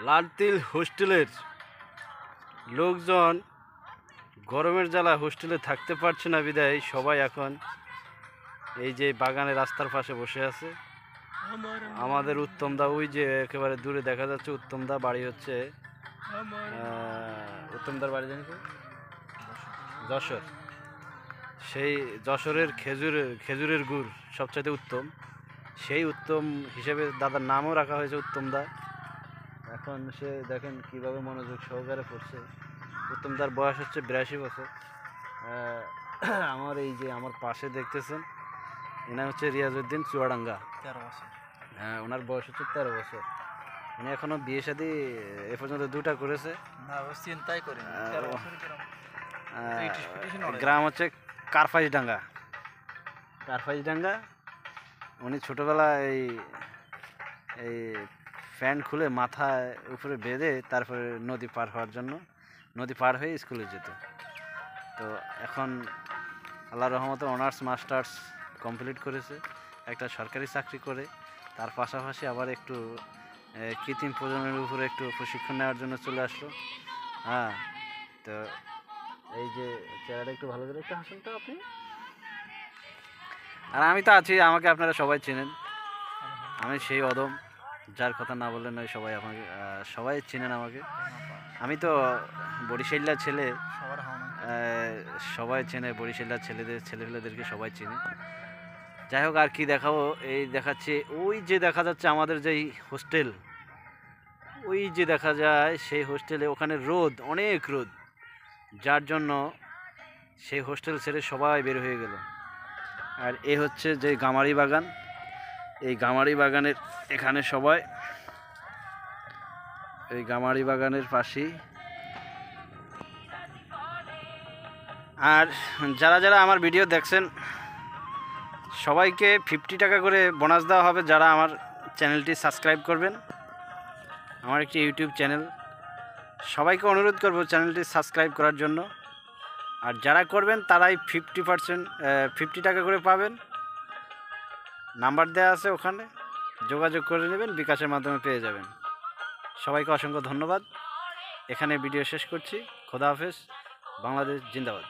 লালতিল হোস্টেলের লোকজন গরমের জ্বালা হোস্টেলে থাকতে পারছে না বিদায় সবাই এখন এই যে বাগানের রাস্তার পাশে বসে আছে। আমাদের উত্তমদা ওই যে একেবারে দূরে দেখা যাচ্ছে উত্তমদা বাড়ি হচ্ছে উত্তমদার বাড়ি জানি তো যশোর। সেই যশোরের খেজুরের গুড় সবচাইতে উত্তম, সেই উত্তম হিসেবে দাদার নামও রাখা হয়েছে উত্তমদা। এখন সে দেখেন কিভাবে মনোযোগ সহকারে পড়ছে। উত্তমদার বয়স হচ্ছে 82 বছর। আমার এই যে আমার পাশে দেখতেছেন এনা হচ্ছে রিয়াজউদ্দিন চুয়াডাঙ্গা, 13 বছর। হ্যাঁ, ওনার বয়স হচ্ছে 13 বছর। উনি এখনো বিয়ে শাদী এ পর্যন্ত 2টা করেছে। চিন্তাই করি গ্রাম হচ্ছে কারফাইজডাঙ্গা। উনি ছোটোবেলায় এই প্যান্ট খুলে মাথায় উপরে বেঁধে তারপরে নদী পার হওয়ার জন্য নদী পার হয়ে স্কুলে যেত। তো এখন আল্লাহর রহমতে অনার্স মাস্টার্স কমপ্লিট করেছে, একটা সরকারি চাকরি করে। তার পাশাপাশি আবার একটু কৃত্রিম প্রজননের উপরে একটু প্রশিক্ষণ নেওয়ার জন্য চলে আসলো। হ্যাঁ, তো এই যে চেহারাটা একটু ভালো করে একটু হাসুন তো আপনি। আর আমি তো আছি, আমাকে আপনারা সবাই চেনেন। আমি সেই অদম যার কথা না বললেন ওই সবাই আমাকে সবাই চেনেন আমাকে। আমি তো বরিশালের ছেলে, সবাই চেনে বরিশালের ছেলেপেলেদেরকে সবাই চেনে। যাই হোক, আর কি দেখাবো, এই দেখাচ্ছি ওই যে দেখা যাচ্ছে আমাদের যেই হোস্টেল, ওই যে দেখা যায় সেই হোস্টেলে ওখানে রোদ, অনেক রোদ, যার জন্য সেই হোস্টেল ছেড়ে সবাই বের হয়ে গেল। আর এ হচ্ছে যে গামারি বাগান, এই গামারি বাগানের এখানে সবাই, এই গামারি বাগানের পাশেই। আর যারা যারা আমার ভিডিও দেখছেন সবাইকে 50 টাকা করে বোনাস দেওয়া হবে যারা আমার চ্যানেলটি সাবস্ক্রাইব করবেন। আমার একটি ইউটিউব চ্যানেল, সবাইকে অনুরোধ করব চ্যানেলটি সাবস্ক্রাইব করার জন্য। আর যারা করবেন তারাই 50 টাকা করে পাবেন। নাম্বার দেওয়া আছে, ওখানে যোগাযোগ করে নেবেন, বিকাশের মাধ্যমে পেয়ে যাবেন। সবাইকে অসংখ্য ধন্যবাদ। এখানে ভিডিও শেষ করছি। খোদা হাফেজ। বাংলাদেশ জিন্দাবাদ।